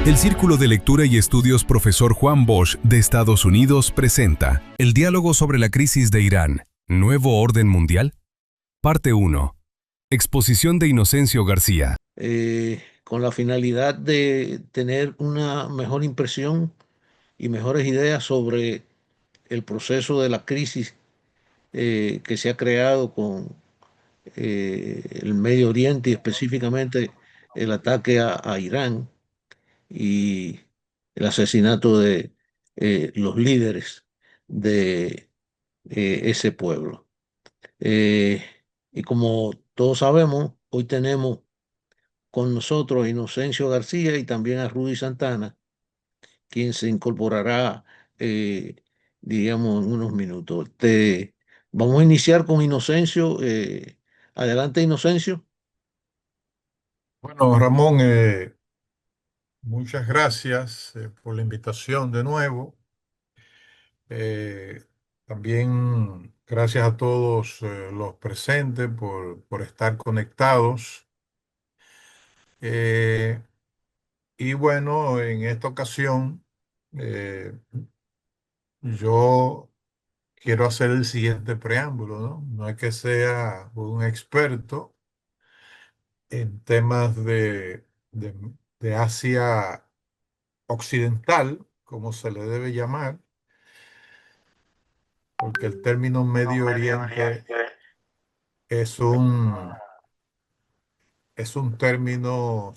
El Círculo de Lectura y Estudios Profesor Juan Bosch de Estados Unidos presenta el diálogo sobre la crisis de Irán, ¿Nuevo orden mundial? Parte 1. Exposición de Inocencio García. Con la finalidad de tener una mejor impresión y mejores ideas sobre el proceso de la crisis que se ha creado con el Medio Oriente y específicamente el ataque a Irán y el asesinato de los líderes de ese pueblo. Eh, y como todos sabemos, hoy tenemos con nosotros a Inocencio García y también a Rudy Santana, quien se incorporará, eh, digamos, en unos minutos. Vamos a iniciar con Inocencio. Adelante, Inocencio. Bueno, Ramón, muchas gracias por la invitación de nuevo. Eh, También gracias a todos los presentes por estar conectados. Eh, y bueno, en esta ocasión eh, yo quiero hacer el siguiente preámbulo, ¿no? No es que sea un experto en temas de de Asia occidental, como se le debe llamar, porque el término Medio Oriente es un, es un término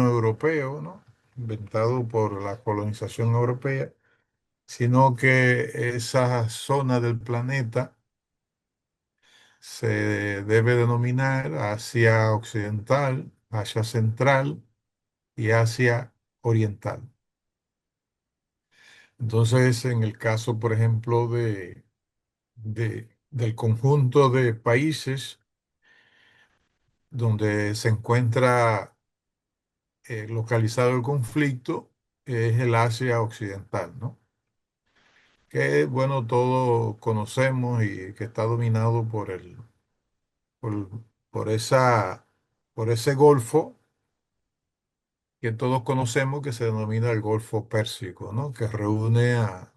europeo, ¿no? Inventado por la colonización europea, sino que esa zona del planeta se debe denominar Asia Occidental, Asia Central y Asia Oriental. Entonces, en el caso, por ejemplo, del conjunto de países donde se encuentra localizado el conflicto, es el Asia Occidental, ¿no? Que, bueno, todos conocemos y que está dominado por, por por ese golfo que todos conocemos que se denomina el Golfo Pérsico, ¿no? Que reúne a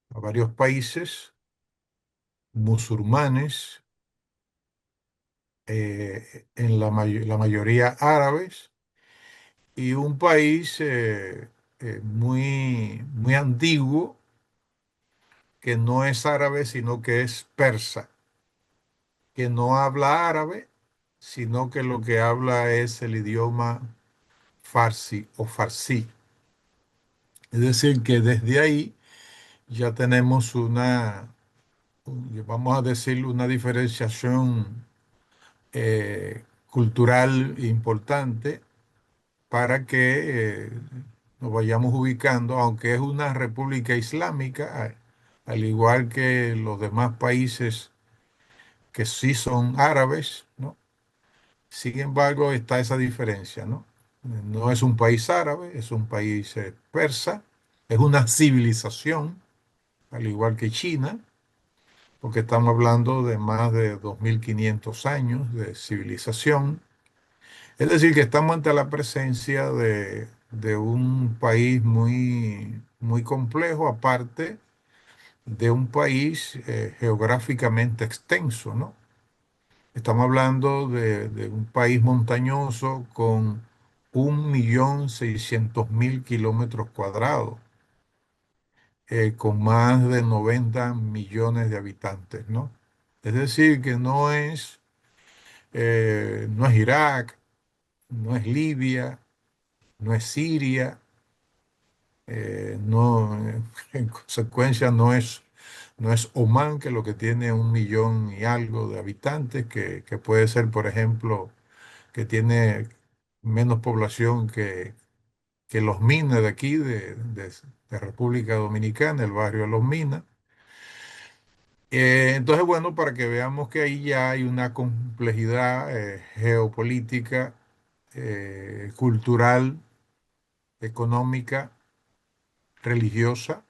varios países musulmanes, en la mayoría árabes, y un país muy antiguo que no es árabe, sino que es persa, que no habla árabe, sino que lo que habla es el idioma farsi o farsí. Es decir, que desde ahí ya tenemos vamos a decir, una diferenciación cultural importante para que nos vayamos ubicando, aunque es una república islámica, al igual que los demás países que sí son árabes, ¿no? Sin embargo, está esa diferencia, ¿no? No es un país árabe, es un país persa, es una civilización, al igual que China, porque estamos hablando de más de 2500 años de civilización. Es decir, que estamos ante la presencia de un país muy complejo, aparte de un país geográficamente extenso, ¿no? Estamos hablando de un país montañoso con 1.600.000 kilómetros cuadrados, con más de 90 millones de habitantes, ¿no? Es decir, que no es Irak, no es Libia, no es Siria, no, en consecuencia no es Omán, que lo que tiene 1 millón y algo de habitantes, que puede ser, por ejemplo, que tiene menos población que Los Minas de aquí, de República Dominicana, el barrio de Los Minas. Entonces, bueno, para que veamos que ahí ya hay una complejidad geopolítica, cultural, económica, religiosa,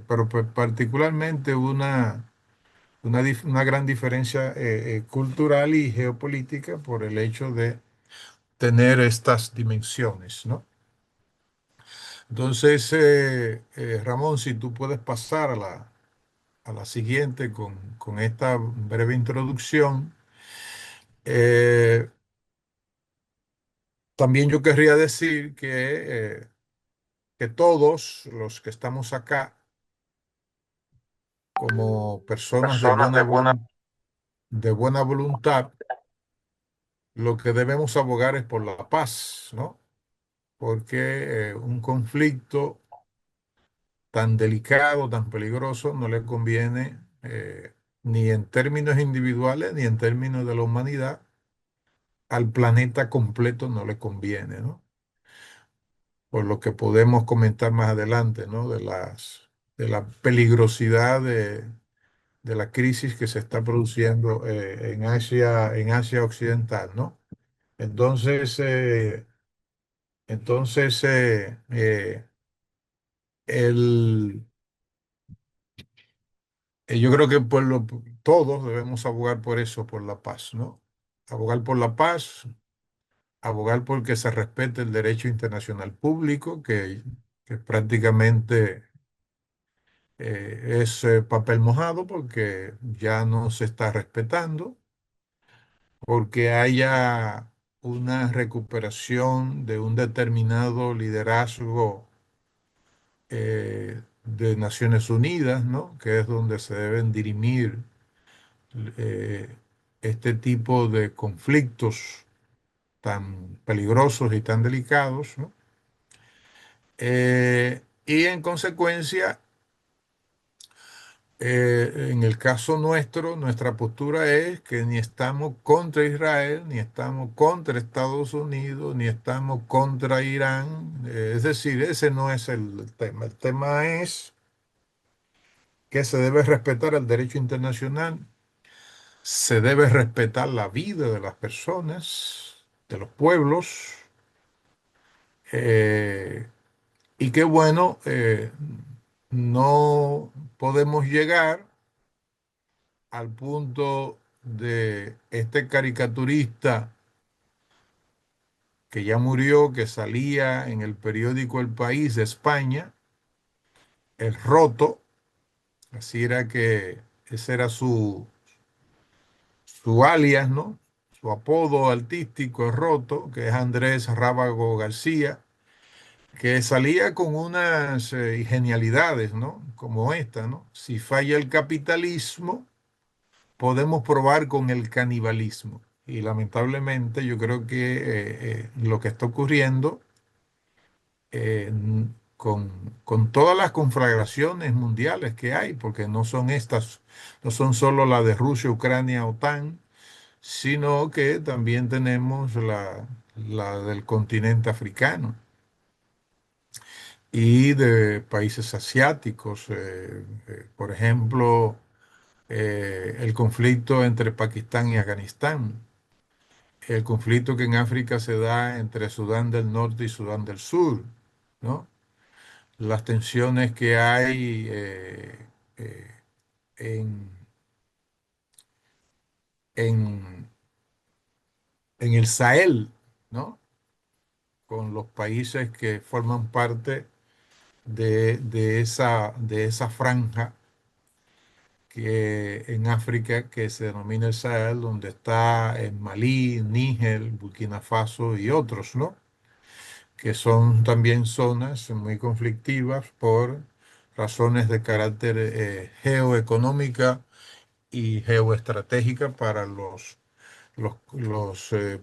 pero particularmente una gran diferencia cultural y geopolítica por el hecho tener estas dimensiones, ¿no? Entonces, Ramón, si tú puedes pasar a la siguiente con esta breve introducción. Eh, También yo querría decir que todos los que estamos acá, como personas Personas de buena. de buena voluntad, lo que debemos abogar es por la paz, ¿no? Porque un conflicto tan delicado, tan peligroso, no le conviene ni en términos individuales ni en términos de la humanidad, al planeta completo no le conviene, ¿no? Por lo que podemos comentar más adelante, ¿no? De la peligrosidad de la crisis que se está produciendo en Asia Occidental, ¿no? Entonces, entonces el, yo creo que todos debemos abogar por eso, por la paz, ¿no? Abogar por la paz, abogar por que se respete el derecho internacional público, que prácticamente es papel mojado porque ya no se está respetando, porque haya una recuperación de un determinado liderazgo de Naciones Unidas, ¿no? Que es donde se deben dirimir eh, este tipo de conflictos tan peligrosos y tan delicados, ¿no? Y en consecuencia, en el caso nuestro, nuestra postura es que ni estamos contra Israel, ni estamos contra Estados Unidos, ni estamos contra Irán. Es decir, ese no es el tema. El tema es que se debe respetar el derecho internacional, se debe respetar la vida de las personas, de los pueblos, eh, y que bueno, no podemos llegar al punto de este caricaturista que ya murió, que salía en el periódico El País de España, el Roto, así era que ese era su alias, ¿no? Su apodo artístico, el Roto, que es Andrés Rábago García, que salía con unas genialidades, ¿no? Como esta, ¿no? Si falla el capitalismo, podemos probar con el canibalismo. Y lamentablemente yo creo que lo que está ocurriendo eh, con todas las conflagraciones mundiales que hay, porque no son estas, no son solo la de Rusia, Ucrania, OTAN, sino que también tenemos la del continente africano y de países asiáticos. Por ejemplo, el conflicto entre Pakistán y Afganistán, el conflicto que en África se da entre Sudán del Norte y Sudán del Sur, ¿no? Las tensiones que hay eh, en, en, en el Sahel, ¿no? Con los países que forman parte de esa franja que en África que se denomina el Sahel, donde está en Malí, Níger, Burkina Faso y otros, ¿no? Que son también zonas muy conflictivas por razones de carácter geoeconómica y geoestratégica para los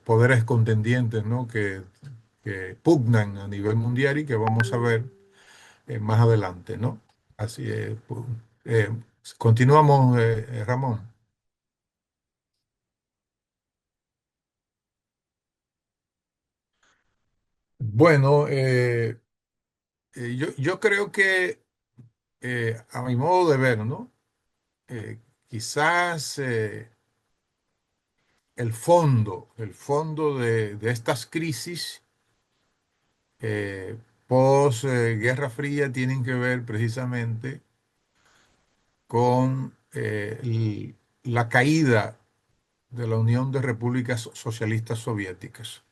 poderes contendientes, ¿no? Que pugnan a nivel mundial y que vamos a ver más adelante, ¿no? Así es. Eh, Continuamos, Ramón. Bueno, yo creo que a mi modo de ver, ¿no? Quizás el fondo de estas crisis post Guerra Fría tienen que ver precisamente con la caída de la Unión de Repúblicas Socialistas Soviéticas.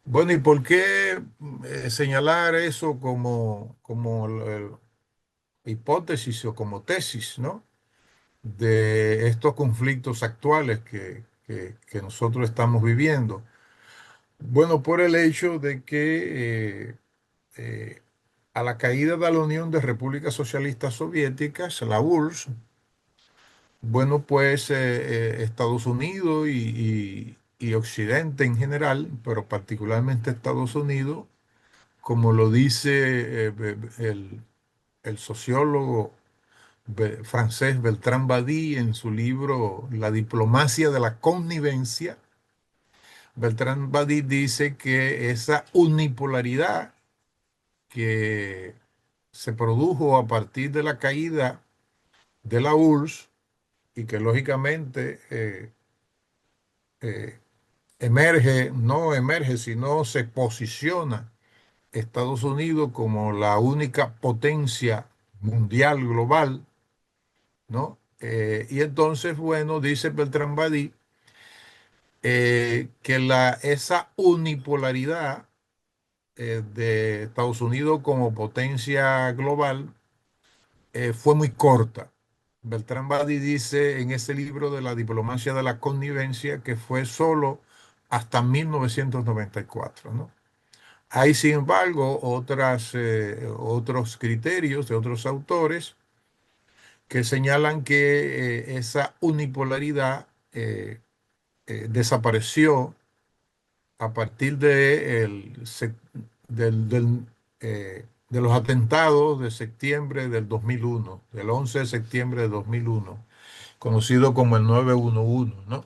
Bueno, ¿y por qué señalar eso como hipótesis o como tesis, ¿no? De estos conflictos actuales que nosotros estamos viviendo? Bueno, por el hecho de que a la caída de la Unión de Repúblicas Socialistas Soviéticas, la URSS, bueno, pues Estados Unidos y Occidente en general, pero particularmente Estados Unidos, como lo dice el sociólogo francés Bertrand Badi en su libro La diplomacia de la connivencia. Bertrand Badi dice que esa unipolaridad que se produjo a partir de la caída de la URSS y que lógicamente eh, emerge, no emerge, sino se posiciona Estados Unidos como la única potencia mundial global, ¿no? Y entonces, bueno, dice Beltrán Badí que esa unipolaridad de Estados Unidos como potencia global fue muy corta. Beltrán Badi dice en ese libro de la diplomacia de la connivencia que fue solo hasta 1994, ¿no? Hay, sin embargo, otros criterios de otros autores que señalan que esa unipolaridad desapareció a partir de los atentados de septiembre del 2001, del 11 de septiembre de 2001, conocido como el 911, ¿no?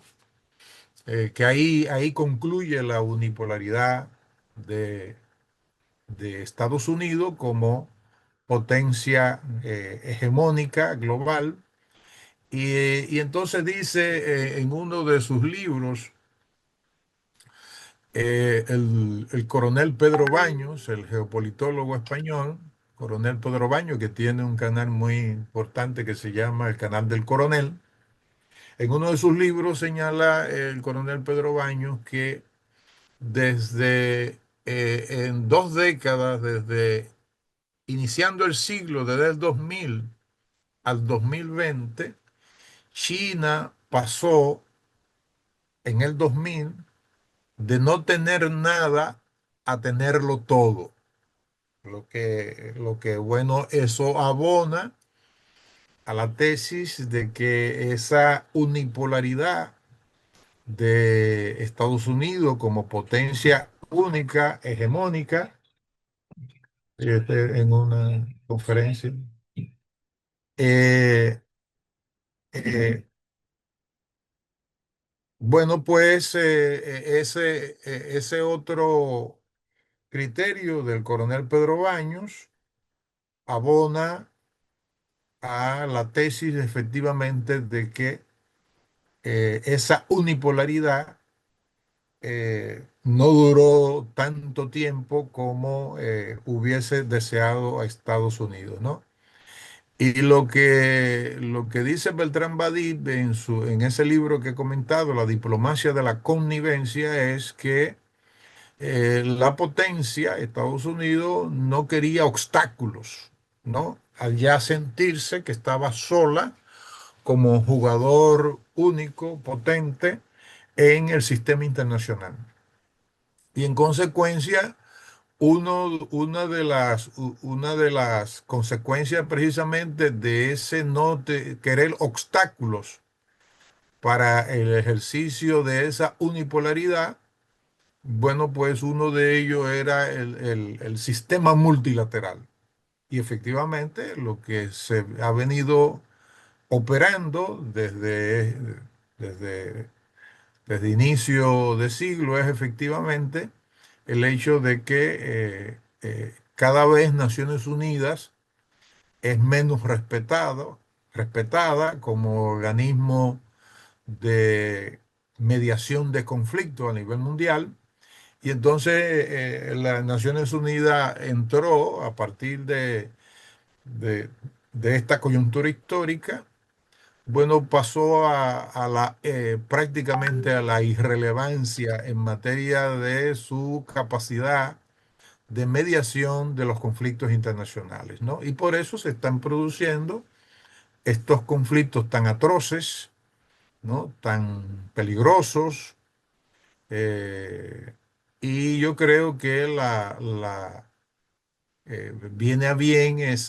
Que ahí concluye la unipolaridad de, de Estados Unidos como potencia hegemónica global. Y entonces dice en uno de sus libros, el coronel Pedro Baños, el geopolitólogo español, coronel Pedro Baños, que tiene un canal muy importante que se llama el Canal del Coronel, en uno de sus libros señala el coronel Pedro Baños que desde en 2 décadas, desde iniciando el siglo, desde el 2000 al 2020, China pasó en el 2000 de no tener nada a tenerlo todo. Bueno, eso abona a la tesis de que esa unipolaridad de Estados Unidos como potencia única, hegemónica, en una conferencia, eh, eh, bueno, pues ese otro criterio del coronel Pedro Baños abona a la tesis efectivamente de que esa unipolaridad no duró tanto tiempo como hubiese deseado a Estados Unidos, ¿no? Y lo que dice Beltrán Badí en ese libro que he comentado, La diplomacia de la connivencia, es que la potencia, Estados Unidos, no quería obstáculos, ¿no? Al ya sentirse que estaba sola como jugador único, potente en el sistema internacional. Y en consecuencia, una de las consecuencias precisamente de ese querer obstáculos para el ejercicio de esa unipolaridad, bueno, pues uno de ellos era el sistema multilateral. Y efectivamente lo que se ha venido operando desde, desde inicio de siglo es efectivamente el hecho de que cada vez Naciones Unidas es menos respetada como organismo de mediación de conflictos a nivel mundial. Y entonces las Naciones Unidas entró a partir de, de esta coyuntura histórica bueno, pasó a la, prácticamente a la irrelevancia en materia de su capacidad de mediación de los conflictos internacionales, ¿no? Y por eso se están produciendo estos conflictos tan atroces, ¿no? Tan peligrosos. eh, y yo creo que viene a bien ese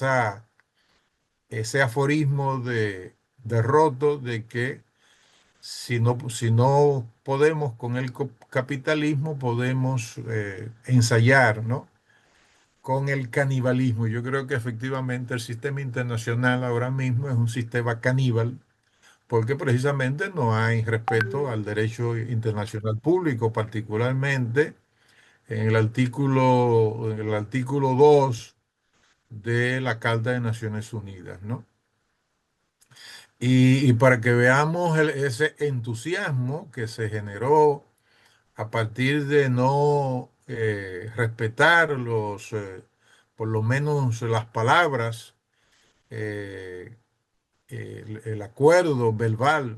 aforismo de Roto de que si no podemos con el capitalismo, podemos ensayar, ¿no? Con el canibalismo. Yo creo que efectivamente el sistema internacional ahora mismo es un sistema caníbal porque precisamente no hay respeto al derecho internacional público, particularmente en el artículo 2 de la Carta de Naciones Unidas, ¿no? Y para que veamos ese entusiasmo que se generó a partir de no respetar por lo menos las palabras, eh, el acuerdo verbal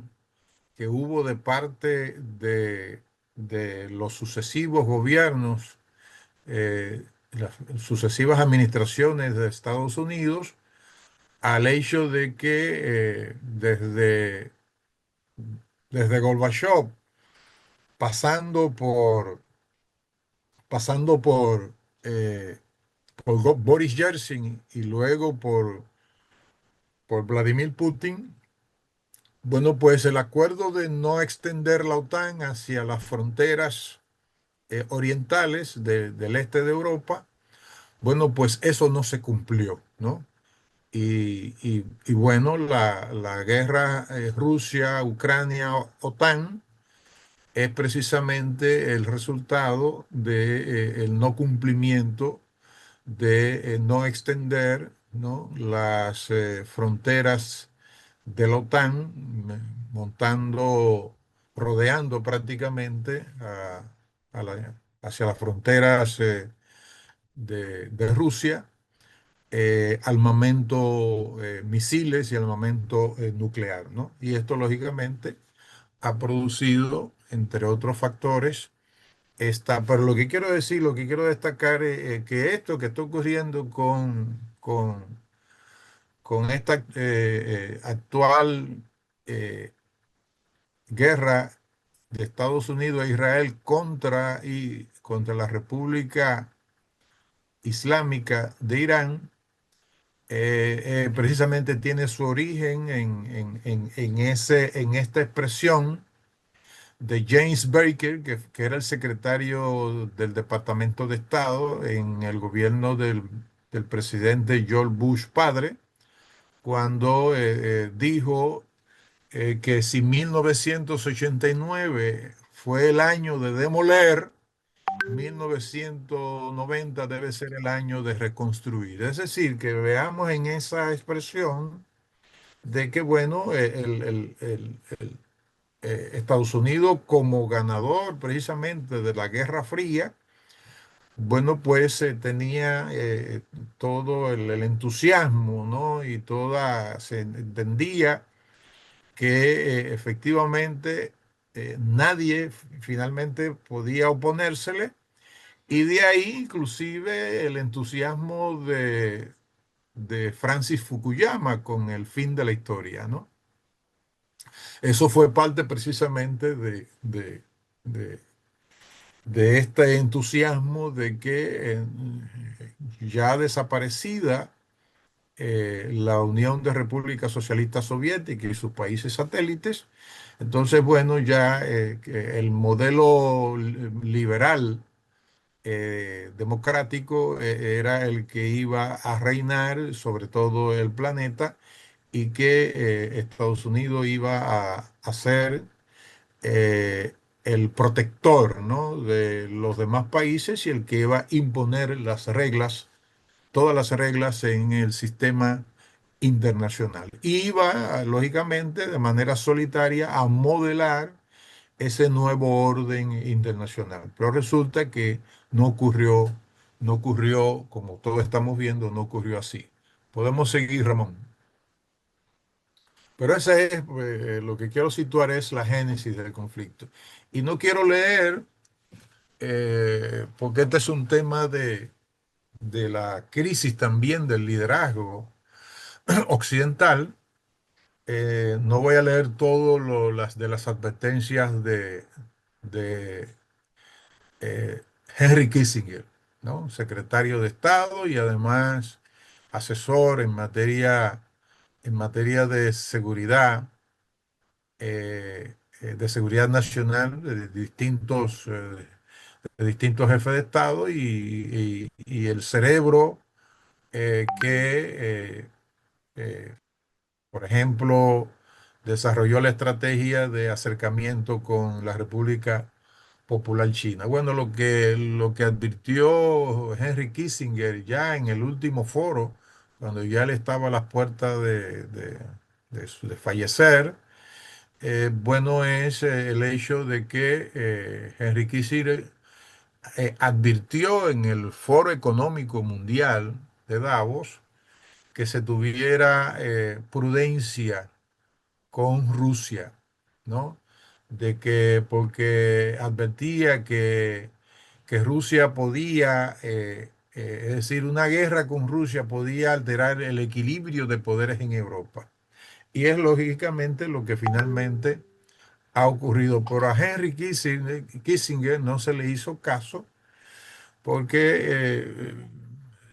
que hubo de parte de los sucesivos gobiernos, las sucesivas administraciones de Estados Unidos, al hecho de que desde Gorbachev, pasando por, pasando eh, por Boris Yeltsin y luego por Vladimir Putin, bueno, pues el acuerdo de no extender la OTAN hacia las fronteras orientales del este de Europa, bueno, pues eso no se cumplió, ¿no? Y bueno, la guerra Rusia-Ucrania-OTAN es precisamente el resultado de, el no cumplimiento de no extender, ¿no? las fronteras de la OTAN, montando, rodeando prácticamente hacia las fronteras de Rusia, armamento, misiles y armamento nuclear, ¿no? Y esto lógicamente ha producido, entre otros factores, pero lo que quiero decir, lo que quiero destacar es que esto que está ocurriendo con esta actual eh, guerra de Estados Unidos e Israel contra la República Islámica de Irán, precisamente tiene su origen en esta expresión de James Baker, que era el secretario del Departamento de Estado en el gobierno del presidente George Bush padre, cuando dijo que si 1989 fue el año de demoler, 1990 debe ser el año de reconstruir. Es decir, que veamos en esa expresión de que, bueno, Estados Unidos como ganador precisamente de la Guerra Fría, bueno, pues tenía todo el entusiasmo, ¿no? Y se entendía que efectivamente nadie finalmente podía oponérsele y de ahí inclusive el entusiasmo de Francis Fukuyama con el fin de la historia, ¿no? Eso fue parte precisamente de- de este entusiasmo de que ya desaparecida la Unión de Repúblicas Socialistas Soviéticas y sus países satélites, entonces, bueno, ya que el modelo liberal democrático era el que iba a reinar sobre todo el planeta y que Estados Unidos iba a ser el protector, ¿no? de los demás países y el que iba a imponer las reglas, todas las reglas en el sistema internacional. Y iba, lógicamente, de manera solitaria a modelar ese nuevo orden internacional. Pero resulta que no ocurrió, no ocurrió, como todos estamos viendo, no ocurrió así. Podemos seguir, Ramón. Pero ese es lo que quiero situar es la génesis del conflicto. Y no quiero leer, porque este es un tema de la crisis también del liderazgo occidental. No voy a leer todas las de las advertencias de eh, Henry Kissinger, ¿no? Secretario de Estado y además asesor en materia de seguridad nacional de distintos jefes de Estado y el cerebro que, por ejemplo, desarrolló la estrategia de acercamiento con la República Popular China. Bueno, lo que advirtió Henry Kissinger ya en el último foro, cuando ya él estaba a las puertas de fallecer, bueno, es el hecho de que Henry Kissinger advirtió en el Foro Económico Mundial de Davos que se tuviera prudencia con Rusia, ¿no? De que, porque advertía que Rusia podía, es decir, una guerra con Rusia podía alterar el equilibrio de poderes en Europa. Y es lógicamente lo que finalmente ha ocurrido. Pero a Henry Kissinger no se le hizo caso porque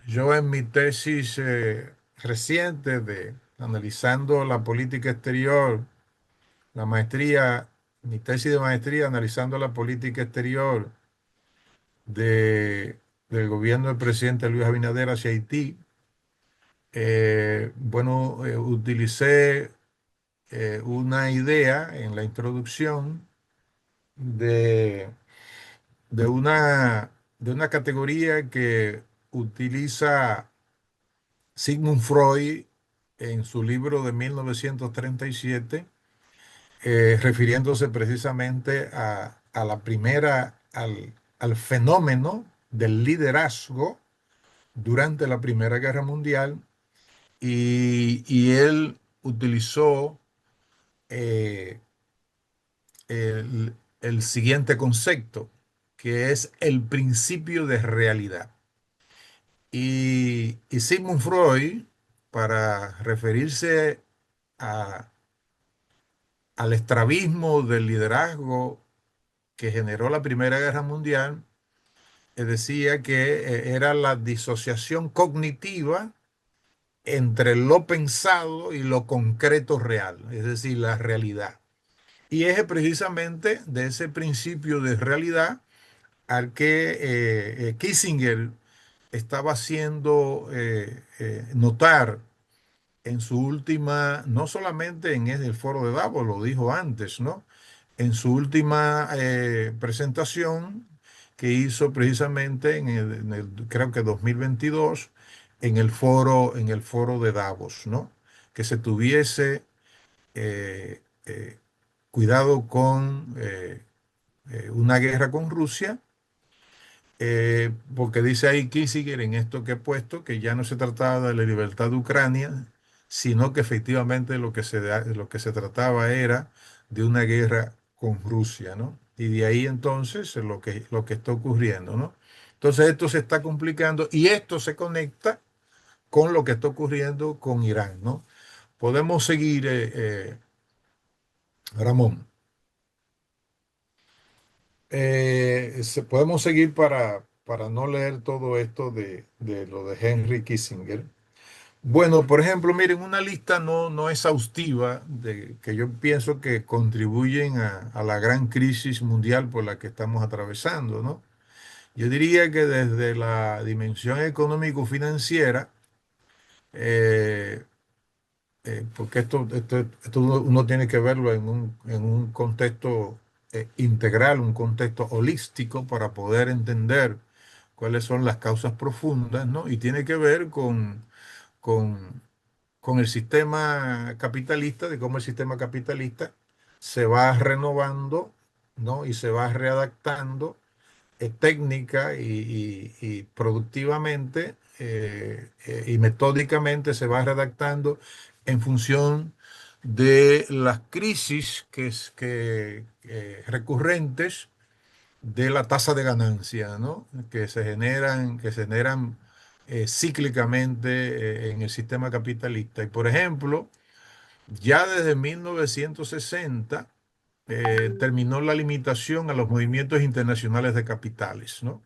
yo en mi tesis reciente de analizando la política exterior, la maestría, mi tesis de maestría analizando la política exterior del gobierno del presidente Luis Abinader hacia Haití, bueno, utilicé una idea en la introducción de, de una, de una categoría que utiliza Sigmund Freud en su libro de 1937, refiriéndose precisamente a la primera, al fenómeno del liderazgo durante la Primera Guerra Mundial, y él utilizó eh, el siguiente concepto, que es el principio de realidad. Y Sigmund Freud, para referirse a- al estrabismo del liderazgo que generó la Primera Guerra Mundial, decía que era la disociación cognitiva entre lo pensado y lo concreto real, es decir, la realidad. Y es precisamente de ese principio de realidad al que Kissinger estaba haciendo notar en su última, no solamente en el foro de Davos, lo dijo antes, ¿no? En su última presentación que hizo precisamente creo que 2022, en el foro de Davos, ¿no? Que se tuviese eh, eh, cuidado con una guerra con Rusia, porque dice ahí Kissinger en esto que he puesto, que ya no se trataba de la libertad de Ucrania, sino que efectivamente lo que se trataba era de una guerra con Rusia, ¿no? Y de ahí entonces lo que está ocurriendo, ¿no? Entonces esto se está complicando y esto se conecta con lo que está ocurriendo con Irán, ¿no? Podemos seguir, Ramón. Podemos seguir para no leer todo esto de lo de Henry Kissinger. Bueno, por ejemplo, miren, una lista no exhaustiva que yo pienso que contribuyen a la gran crisis mundial por la que estamos atravesando, ¿no? Yo diría que desde la dimensión económico-financiera, eh, porque esto uno tiene que verlo en un contexto integral, un contexto holístico para poder entender cuáles son las causas profundas, ¿no? Y tiene que ver con, con el sistema capitalista, de cómo el sistema capitalista se va renovando, ¿no? Y se va readaptando técnica y productivamente y metódicamente se va redactando en función de las crisis recurrentes de la tasa de ganancia, ¿no? Que se generan cíclicamente en el sistema capitalista. Y por ejemplo, ya desde 1960 terminó la limitación a los movimientos internacionales de capitales, ¿no?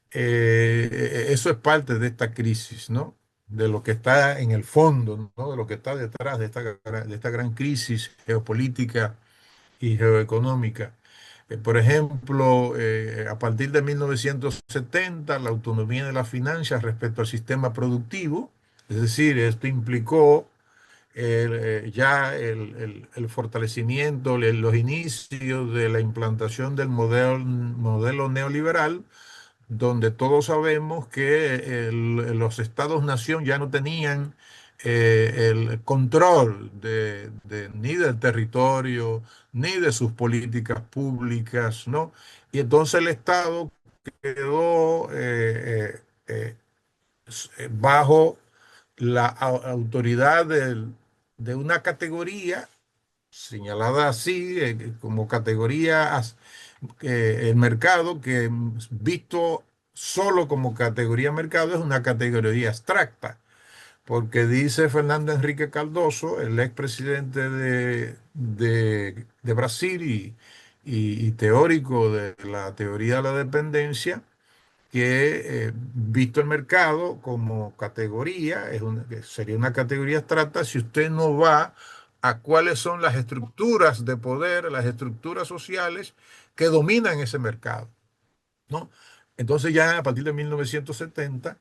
Eso es parte de esta crisis, ¿no? De lo que está en el fondo, ¿no? De lo que está detrás de esta gran crisis geopolítica y geoeconómica. Por ejemplo, a partir de 1970, la autonomía de las finanzas respecto al sistema productivo, es decir, esto implicó ya el fortalecimiento, los inicios de la implantación del modelo neoliberal, donde todos sabemos que los estados-nación ya no tenían el control ni del territorio, ni de sus políticas públicas, ¿no? Y entonces el Estado quedó bajo la autoridad de una categoría señalada así, como categoría, el mercado, que visto solo como categoría mercado es una categoría abstracta, porque dice Fernando Henrique Cardoso, el expresidente de Brasil y teórico de la teoría de la dependencia, que visto el mercado como categoría, que sería una categoría abstracta si usted no va a cuáles son las estructuras de poder, las estructuras sociales que dominan ese mercado, ¿no? Entonces ya a partir de 1970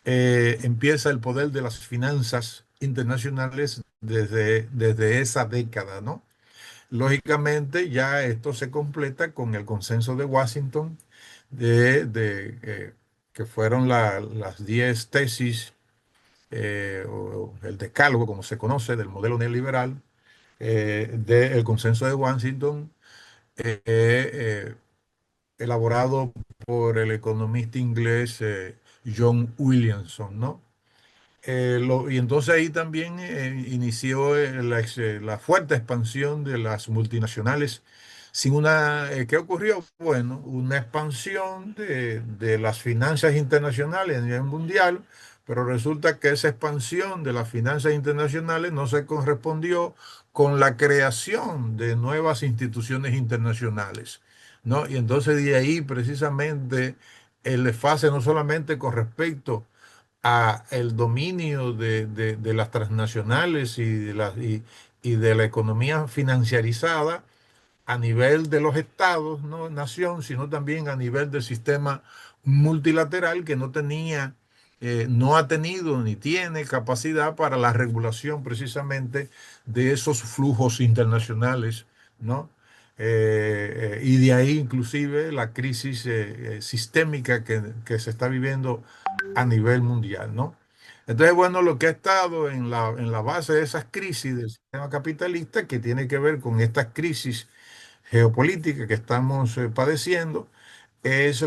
empieza el poder de las finanzas internacionales desde esa década, ¿no? Lógicamente ya esto se completa con el consenso de Washington que fueron las 10 tesis o el decálogo, como se conoce, del modelo neoliberal, del consenso de Washington, elaborado por el economista inglés John Williamson, ¿no? Y entonces ahí también inició la fuerte expansión de las multinacionales. ¿Qué ocurrió? Bueno, una expansión de las finanzas internacionales a nivel mundial, pero resulta que esa expansión de las finanzas internacionales no se correspondió con la creación de nuevas instituciones internacionales, ¿no? Y entonces de ahí precisamente el desfase no solamente con respecto a el dominio de las transnacionales y de la economía financiarizada a nivel de los estados, no nación, sino también a nivel del sistema multilateral que no ha tenido ni tiene capacidad para la regulación precisamente de esos flujos internacionales, ¿no? Y de ahí inclusive la crisis sistémica que se está viviendo a nivel mundial, ¿no? Entonces, bueno, lo que ha estado en la base de esas crisis del sistema capitalista, que tiene que ver con estas crisis geopolíticas que estamos padeciendo, es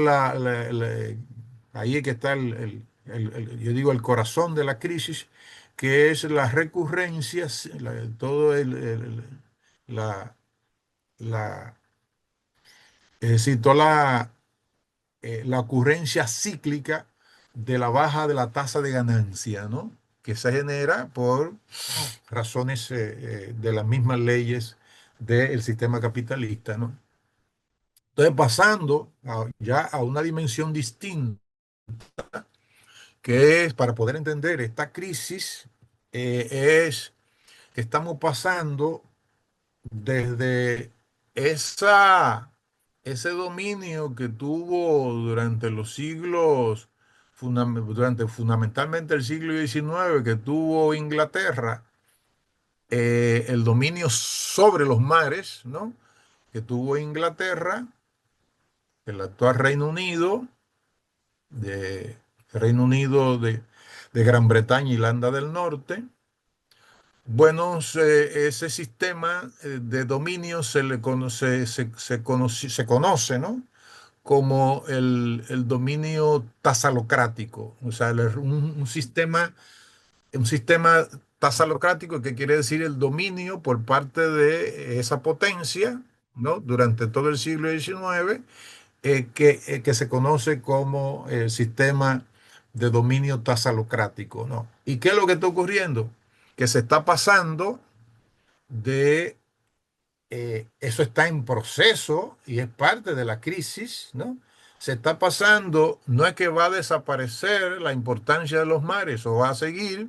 ahí es que está yo digo, el corazón de la crisis, que es la recurrencia, todo la, la, es decir, toda la ocurrencia cíclica de la baja de la tasa de ganancia, ¿no? Que se genera por razones de las mismas leyes del sistema capitalista, ¿no? Entonces, pasando ya a una dimensión distinta, que es para poder entender esta crisis, es que estamos pasando desde esa, ese dominio que tuvo durante los siglos, durante fundamentalmente el siglo XIX, que tuvo Inglaterra, el dominio sobre los mares, ¿no? Que tuvo Inglaterra, el actual Reino Unido de Gran Bretaña, Irlanda del Norte. Bueno, ese sistema de dominio se conoce, ¿no? Como el dominio tasalocrático, o sea, un sistema tasalocrático, que quiere decir el dominio por parte de esa potencia, ¿no? Durante todo el siglo XIX, que se conoce como el sistema de dominio tasalocrático, ¿no? ¿Y qué es lo que está ocurriendo? Que se está pasando de, eso está en proceso y es parte de la crisis, ¿no? Se está pasando, no es que va a desaparecer la importancia de los mares o va a seguir,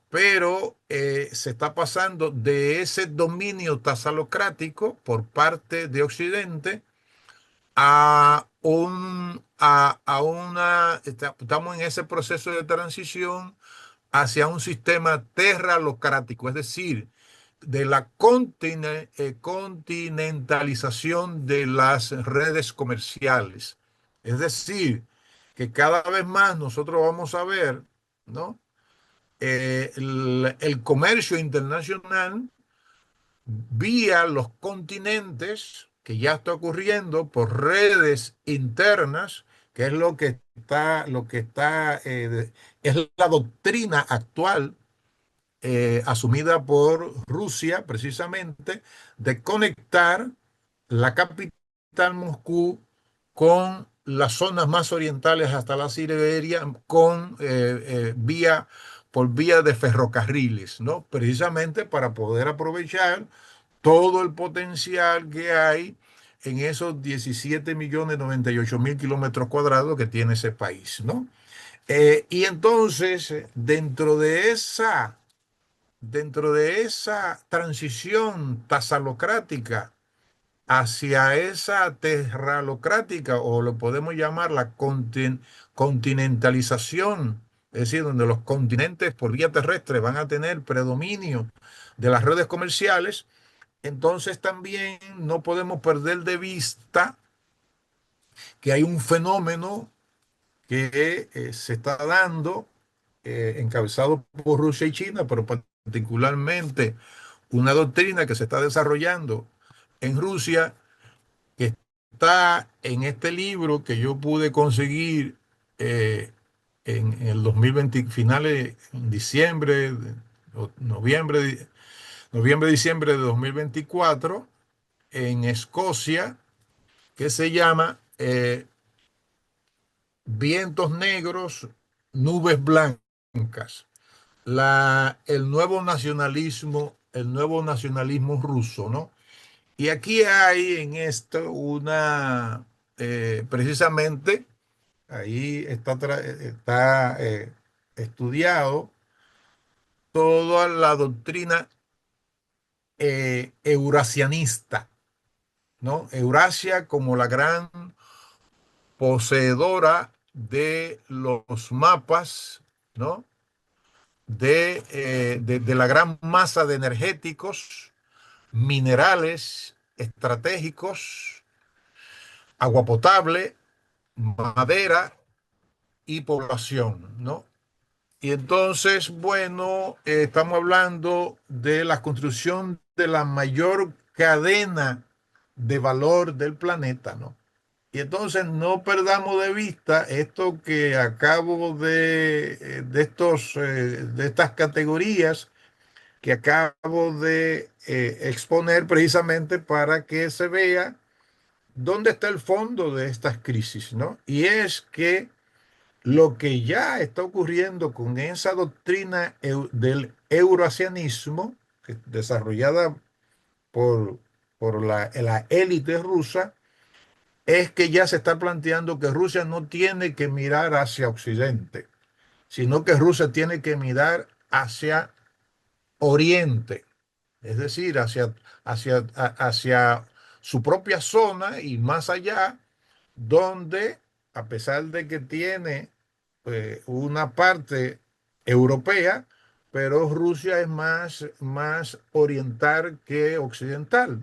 pero se está pasando de ese dominio tasalocrático por parte de Occidente a una, estamos en ese proceso de transición hacia un sistema terralocrático, es decir, de la continentalización de las redes comerciales. Es decir, que cada vez más nosotros vamos a ver, ¿no? El comercio internacional vía los continentes, que ya está ocurriendo por redes internas, que es es la doctrina actual asumida por Rusia, precisamente, de conectar la capital Moscú con las zonas más orientales hasta la Siberia por vía de ferrocarriles, ¿no? Precisamente para poder aprovechar todo el potencial que hay en esos 17.098.000 kilómetros cuadrados que tiene ese país, ¿no? Y entonces, dentro de esa transición tasalocrática hacia esa terralocrática, o lo podemos llamar la continentalización, es decir, donde los continentes por vía terrestre van a tener predominio de las redes comerciales, entonces también no podemos perder de vista que hay un fenómeno que se está dando, encabezado por Rusia y China, pero particularmente una doctrina que se está desarrollando en Rusia, que está en este libro que yo pude conseguir eh, en el 2020, finales, en diciembre, diciembre de 2024, en Escocia, que se llama Vientos Negros, Nubes Blancas, el nuevo nacionalismo ruso, ¿no? Y aquí hay en esto precisamente, ahí está estudiado toda la doctrina eurasianista, ¿no? Eurasia como la gran poseedora de los mapas, ¿no? De la gran masa de energéticos, minerales estratégicos, agua potable, madera y población, ¿no? Y entonces, bueno, estamos hablando de la construcción de la mayor cadena de valor del planeta, ¿no? Y entonces no perdamos de vista esto que acabo de estas categorías que acabo de exponer, precisamente para que se vea dónde está el fondo de estas crisis, ¿no? Y es que lo que ya está ocurriendo con esa doctrina del euroasianismo, desarrollada por, por la élite rusa, es que ya se está planteando que Rusia no tiene que mirar hacia Occidente, sino que Rusia tiene que mirar hacia Oriente, es decir, hacia su propia zona y más allá, donde, a pesar de que tiene una parte europea, pero Rusia es más oriental que occidental,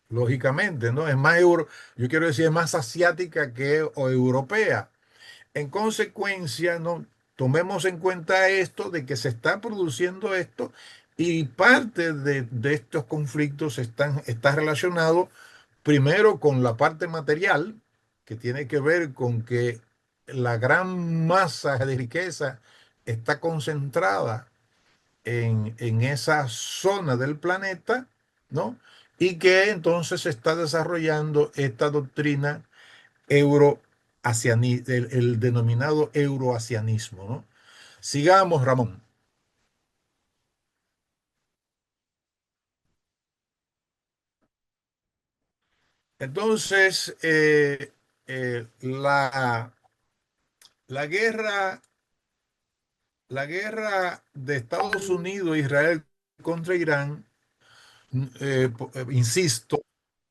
lógicamente, ¿no? Yo quiero decir, es más asiática que o europea. En consecuencia, no tomemos en cuenta esto de que se está produciendo esto, y parte de estos conflictos está relacionado primero con la parte material, que tiene que ver con que la gran masa de riqueza está concentrada en esa zona del planeta, ¿no? Y que entonces se está desarrollando esta doctrina el denominado euroasianismo, ¿no? Sigamos, Ramón. Entonces, la guerra, la guerra de Estados Unidos e Israel contra Irán, insisto,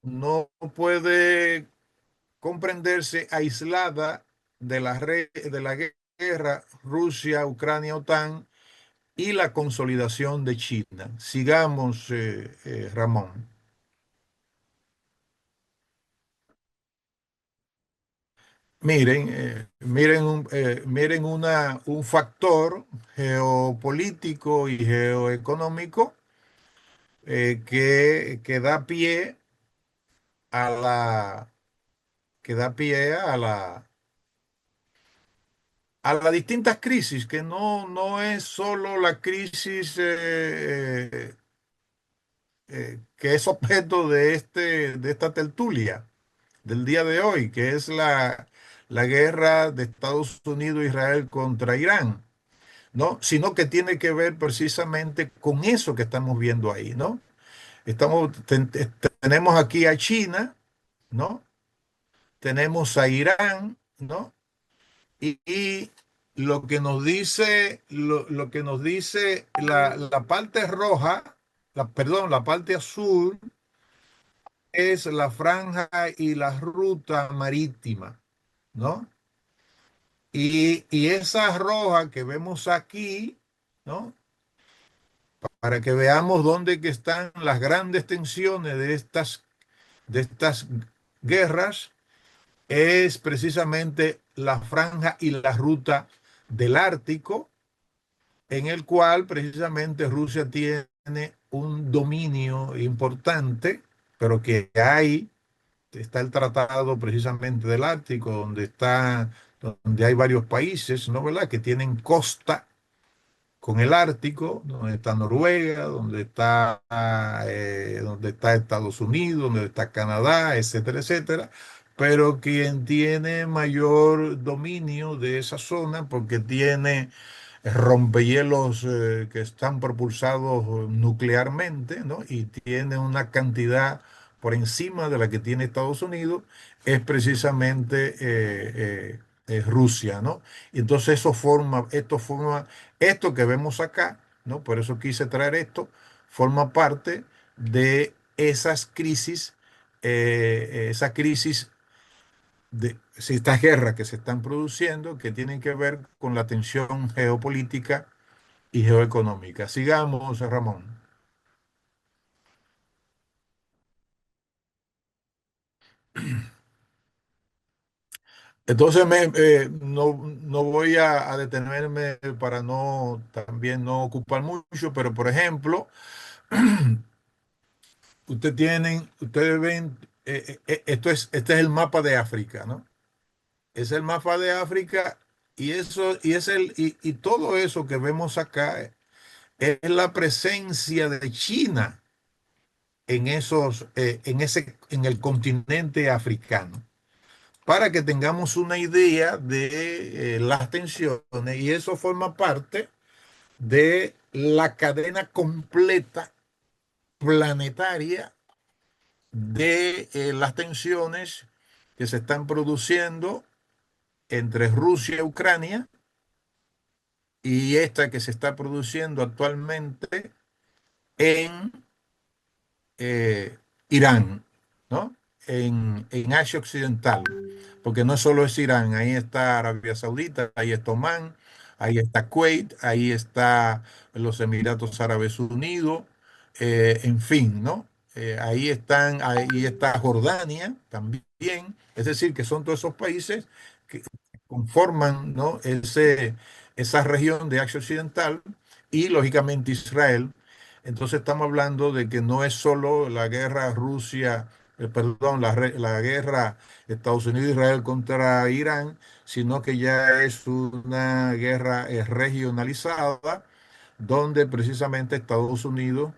no puede comprenderse aislada de la guerra Rusia, Ucrania, OTAN y la consolidación de China. Sigamos, Ramón. Miren, miren un factor geopolítico y geoeconómico que da pie a que da pie a las distintas crisis, que no es solo la crisis que es objeto de de esta tertulia del día de hoy, que es la guerra de Estados Unidos e Israel contra Irán, ¿no? Sino que tiene que ver precisamente con eso que estamos viendo ahí, ¿no? Tenemos aquí a China, ¿no? Tenemos a Irán, ¿no? Y lo que nos dice la parte roja, perdón, la parte azul es la franja y la ruta marítima, ¿no? Y esa roja que vemos aquí, ¿no? Para que veamos dónde que están las grandes tensiones de estas guerras, es precisamente la franja y la ruta del Ártico, en el cual precisamente Rusia tiene un dominio importante, pero que hay, está el tratado precisamente del Ártico, donde hay varios países, ¿no? ¿Verdad? Que tienen costa con el Ártico, donde está Noruega, donde está Estados Unidos, donde está Canadá, etcétera, etcétera. Pero quien tiene mayor dominio de esa zona, porque tiene rompehielos que están propulsados nuclearmente, ¿no? Y tiene una cantidad por encima de la que tiene Estados Unidos, es precisamente Rusia, ¿no? Y entonces esto que vemos acá, ¿no? Por eso quise traer esto, forma parte de esa crisis de si estas guerras que se están produciendo que tienen que ver con la tensión geopolítica y geoeconómica. Sigamos, Ramón. Entonces no voy a detenerme para no también no ocupar mucho, pero por ejemplo, ustedes ven, este es el mapa de África, ¿no? Es el mapa de África y todo eso que vemos acá es la presencia de China en el continente africano, para que tengamos una idea de las tensiones, y eso forma parte de la cadena completa planetaria de las tensiones que se están produciendo entre Rusia y Ucrania, y esta que se está produciendo actualmente en Irán, ¿no? En Asia Occidental, porque no solo es Irán, ahí está Arabia Saudita, ahí está Omán, ahí está Kuwait, ahí está los Emiratos Árabes Unidos, en fin, ¿no? Ahí está Jordania también, es decir, que son todos esos países que conforman, ¿no? Esa región de Asia Occidental y lógicamente Israel. Entonces estamos hablando de que no es solo la guerra perdón, la guerra Estados Unidos-Israel contra Irán, sino que ya es una guerra regionalizada donde precisamente Estados Unidos,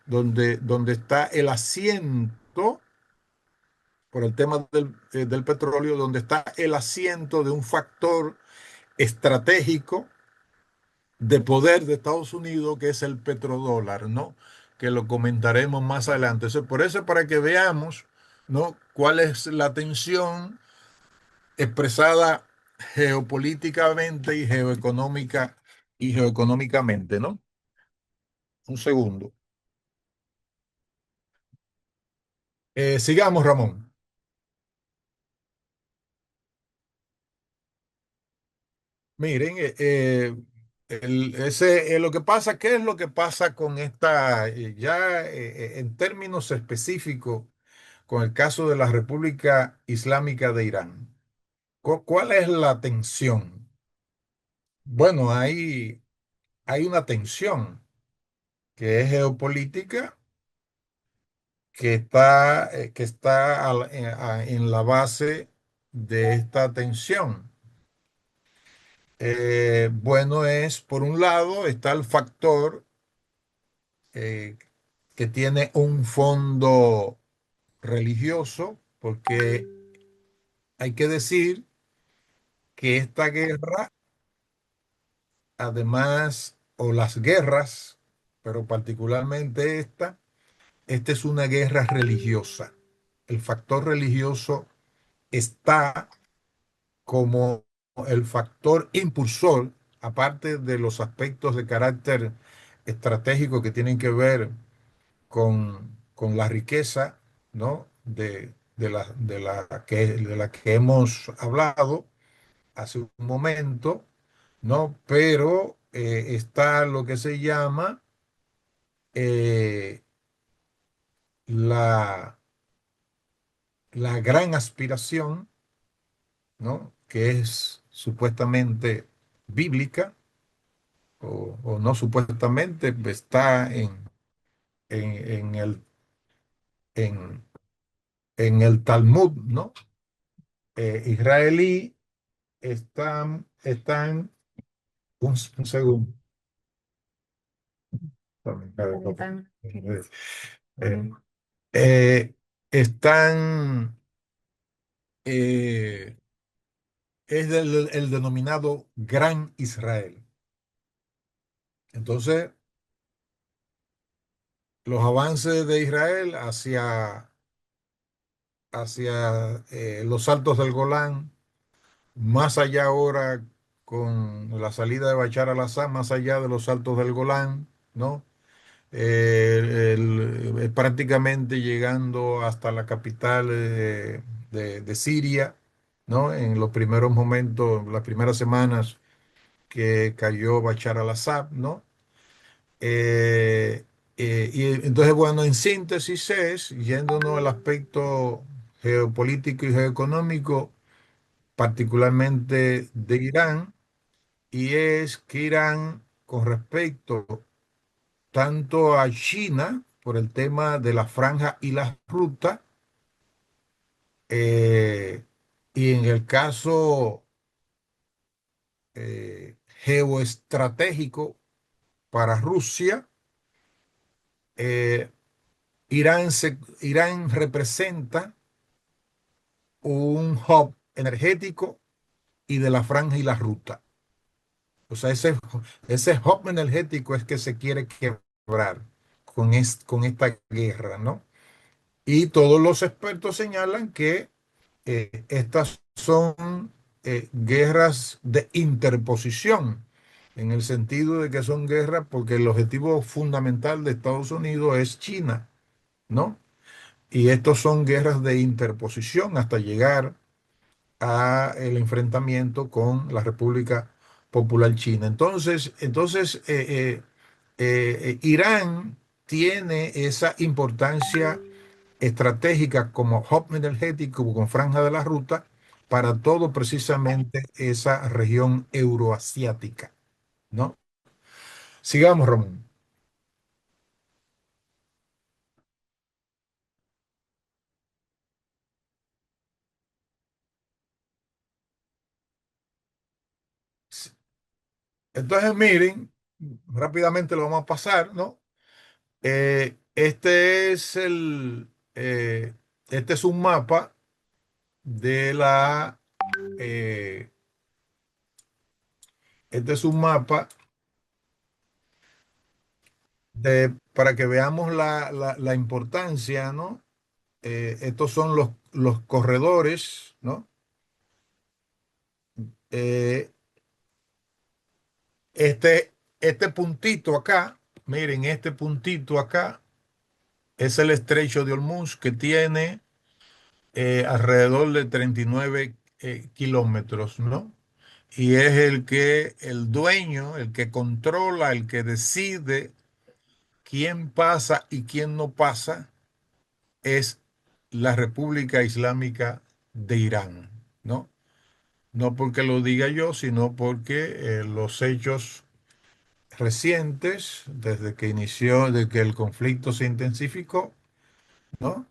donde está el asiento, por el tema del petróleo, donde está el asiento de un factor estratégico de poder de Estados Unidos, que es el petrodólar, ¿no? Que lo comentaremos más adelante. Por eso, para que veamos, ¿no? Cuál es la tensión expresada geopolíticamente y geoeconómicamente, ¿no? Un segundo. Sigamos, Ramón. Miren, lo que pasa, ¿qué es lo que pasa con esta, en términos específicos, con el caso de la República Islámica de Irán? ¿Cuál es la tensión? Bueno, hay una tensión que es geopolítica, que está en la base de esta tensión. Bueno, por un lado, está el factor eh, que tiene un fondo religioso, porque hay que decir que esta guerra, además, o las guerras, pero particularmente esta es una guerra religiosa. El factor religioso está como el factor impulsor, aparte de los aspectos de carácter estratégico que tienen que ver con la riqueza, ¿no? De la que hemos hablado hace un momento, ¿no? Pero está lo que se llama eh, la, la gran aspiración, ¿no? Que es supuestamente bíblica, o no supuestamente, está en el, en, en el Talmud, ¿no? Israelí. Están, un segundo. Eh, eh, están, eh, es el denominado Gran Israel. Entonces, los avances de Israel hacia los altos del Golán, más allá ahora con la salida de Bashar al-Assad, más allá de los altos del Golán, ¿no? Prácticamente llegando hasta la capital de Siria, ¿no? En los primeros momentos, las primeras semanas que cayó Bashar al-Assad, ¿no? Eh, y entonces, bueno, en síntesis yéndonos al aspecto geopolítico y geoeconómico, particularmente de Irán, y es que Irán, con respecto tanto a China, por el tema de la franja y la ruta, eh, y en el caso geoestratégico para Rusia, eh, Irán representa un hub energético y de la franja y la ruta. O sea, ese hub energético es que se quiere quebrar con esta guerra, ¿no? Y todos los expertos señalan que estas son guerras de interposición, en el sentido de que son guerras porque el objetivo fundamental de Estados Unidos es China, ¿no? Y estos son guerras de interposición hasta llegar a el enfrentamiento con la República Popular China. Irán tiene esa importancia estratégica como hub energético con franja de la ruta para todo precisamente esa región euroasiática, ¿no? Sigamos, Ramón. Entonces, miren. rápidamente lo vamos a pasar, ¿no? Este es este es un mapa de este es un mapa para que veamos la importancia, ¿no? Estos son los corredores, ¿no? Eh, este puntito acá, miren, este puntito acá es el estrecho de Hormuz que tiene alrededor de 39 kilómetros, ¿no? Y es el dueño, el que controla, el que decide quién pasa y quién no pasa, es la República Islámica de Irán, ¿no? No porque lo diga yo, sino porque los hechos recientes, desde que el conflicto se intensificó, ¿no?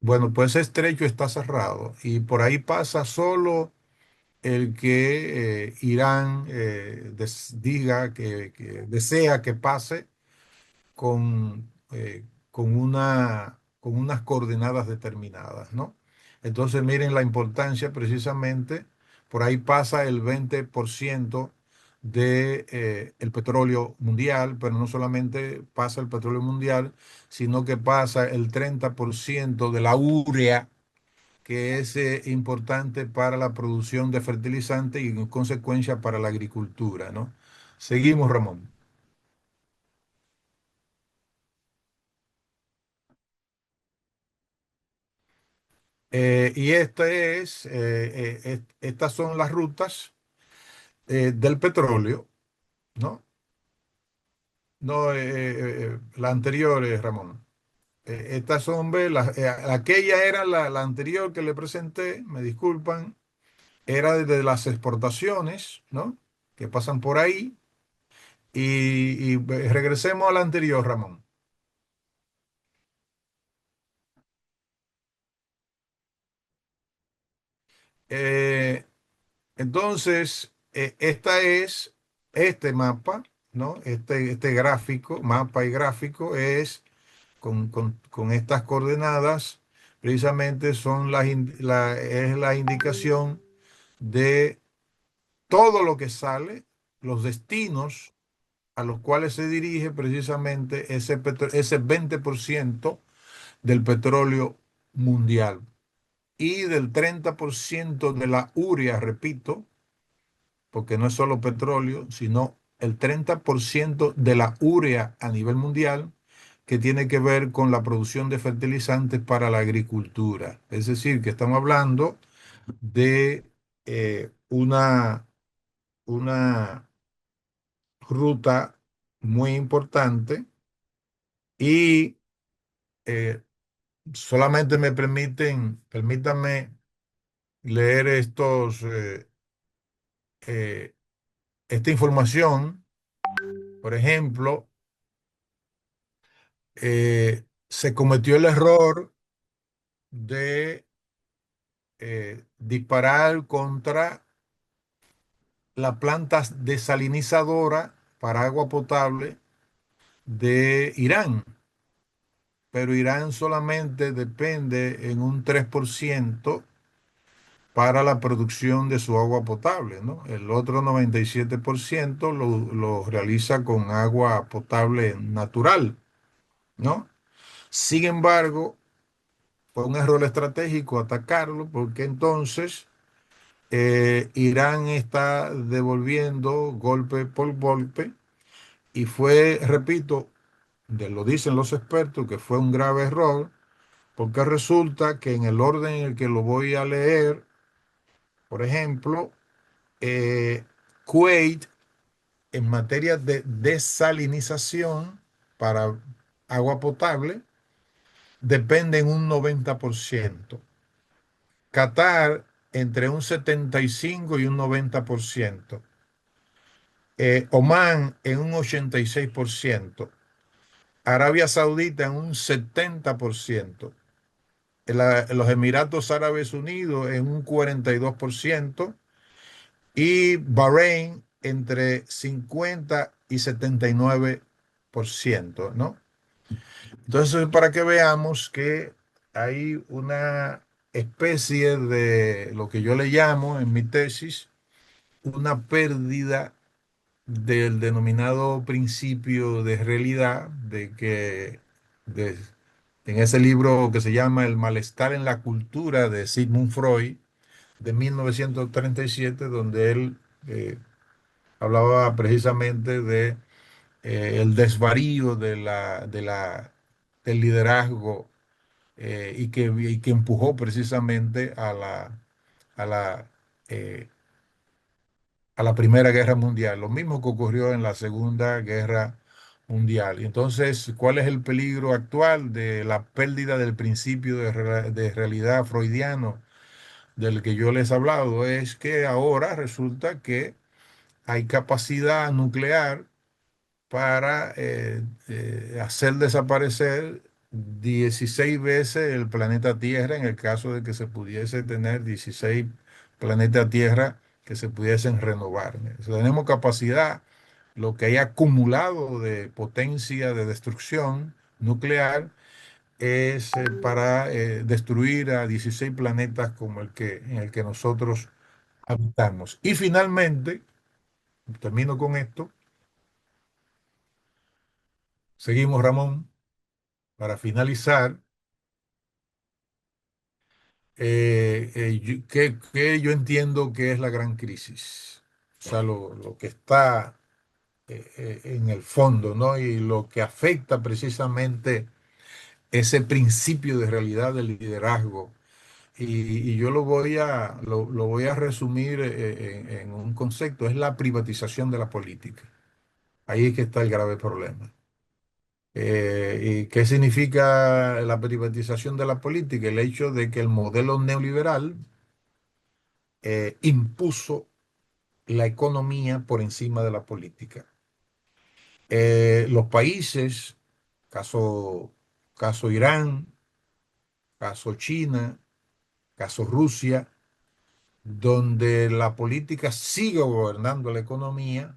Bueno, pues ese estrecho está cerrado y por ahí pasa solo el que Irán diga que desea que pase con unas coordenadas determinadas, ¿no? Entonces miren la importancia precisamente, por ahí pasa el 20% de, el petróleo mundial, pero no solamente pasa el petróleo mundial, sino que pasa el 30% de la urea, que es importante para la producción de fertilizantes y en consecuencia para la agricultura, ¿no? Seguimos, Ramón. Y estas son las rutas del petróleo, ¿no? No, la anterior, Ramón. Estas son, ve, aquella era la anterior que le presenté, me disculpan, era de las exportaciones, ¿no? Que pasan por ahí. Regresemos a la anterior, Ramón. Eh, entonces, este mapa, ¿no? Este gráfico, mapa y gráfico, es con estas coordenadas, precisamente son es la indicación de todo lo que sale, los destinos a los cuales se dirige precisamente ese 20% del petróleo mundial y del 30% de la urea, repito, porque no es solo petróleo, sino el 30% de la urea a nivel mundial, que tiene que ver con la producción de fertilizantes para la agricultura. Es decir, que estamos hablando de una ruta muy importante y eh, solamente permítanme leer eh, esta información. Por ejemplo, se cometió el error de disparar contra la planta desalinizadora para agua potable de Irán, pero Irán solamente depende en un 3% para la producción de su agua potable, ¿no? El otro 97% lo realiza con agua potable natural, ¿no? Sin embargo, fue un error estratégico atacarlo porque entonces Irán está devolviendo golpe por golpe y fue, repito, lo dicen los expertos, que fue un grave error porque resulta que en el orden en el que lo voy a leer, por ejemplo, eh, Kuwait en materia de desalinización para agua potable depende en un 90%. Qatar entre un 75 y un 90%. Omán en un 86%. Arabia Saudita en un 70%. Los Emiratos Árabes Unidos en un 42% y Bahrein entre 50 y 79%, ¿no? Entonces, para que veamos que hay una especie de lo que yo le llamo en mi tesis, una pérdida del denominado principio de realidad, de que de- en ese libro que se llama El malestar en la cultura de Sigmund Freud, de 1937, donde él hablaba precisamente de el desvarío del liderazgo y que empujó precisamente a la, eh, a la Primera Guerra Mundial, lo mismo que ocurrió en la Segunda Guerra Mundial. Entonces, ¿cuál es el peligro actual de la pérdida del principio de realidad freudiano del que yo les he hablado? Es que ahora resulta que hay capacidad nuclear para hacer desaparecer 16 veces el planeta Tierra en el caso de que se pudiese tener 16 planetas Tierra que se pudiesen renovar. O sea, tenemos capacidad, lo que hay acumulado de potencia de destrucción nuclear es para destruir a 16 planetas como en el que nosotros habitamos. Y finalmente, termino con esto, seguimos Ramón. Para finalizar, ¿qué yo entiendo que es la gran crisis? O sea, lo que está en el fondo, ¿no? Y lo que afecta precisamente ese principio de realidad del liderazgo. Y yo lo voy a resumir en un concepto, es la privatización de la política. Ahí es que está el grave problema. ¿Y qué significa la privatización de la política? El hecho de que el modelo neoliberal impuso la economía por encima de la política. Los países, caso, caso Irán, caso China, caso Rusia, donde la política sigue gobernando la economía,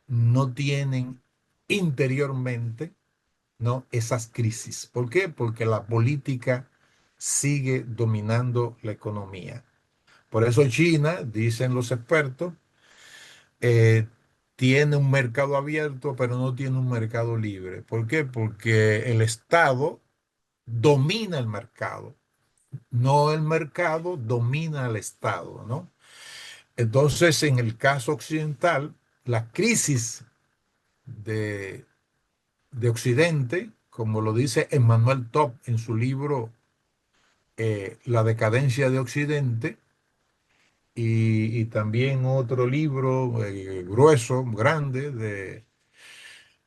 no tienen interiormente, ¿no?, esas crisis. ¿Por qué? Porque la política sigue dominando la economía. Por eso China, dicen los expertos, eh, tiene un mercado abierto, pero no tiene un mercado libre. ¿Por qué? Porque el Estado domina el mercado, no el mercado domina al Estado, ¿no? Entonces, en el caso occidental, la crisis de, de Occidente, como lo dice Emmanuel Top en su libro La decadencia de Occidente, y también otro libro grueso, grande,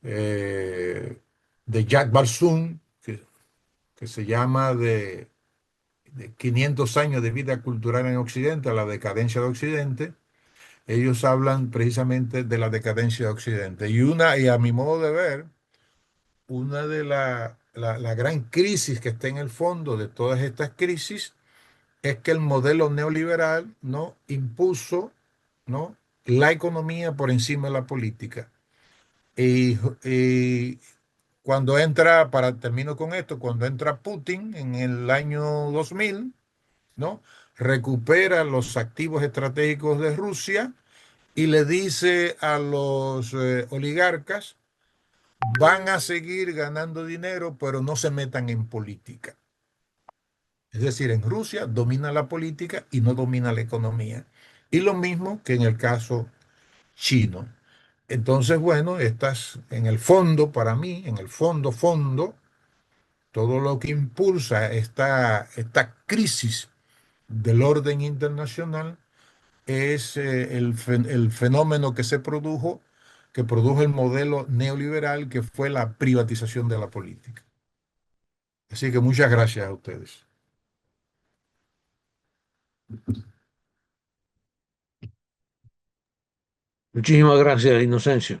eh, de Jacques Barzun, que se llama de 500 años de vida cultural en Occidente, a la decadencia de Occidente. Ellos hablan precisamente de la decadencia de Occidente. Y a mi modo de ver, una de la gran crisis que está en el fondo de todas estas crisis es que el modelo neoliberal no impuso, ¿no?, la economía por encima de la política. Y cuando entra, termino con esto, cuando entra Putin en el año 2000, ¿no?, recupera los activos estratégicos de Rusia y le dice a los oligarcas, van a seguir ganando dinero, pero no se metan en política. Es decir, en Rusia domina la política y no domina la economía. Y lo mismo que en el caso chino. Entonces, bueno, estas, en el fondo, para mí, en el fondo, todo lo que impulsa esta crisis del orden internacional es el fenómeno que produjo el modelo neoliberal, que fue la privatización de la política. Así que muchas gracias a ustedes. Muchísimas gracias, Inocencio.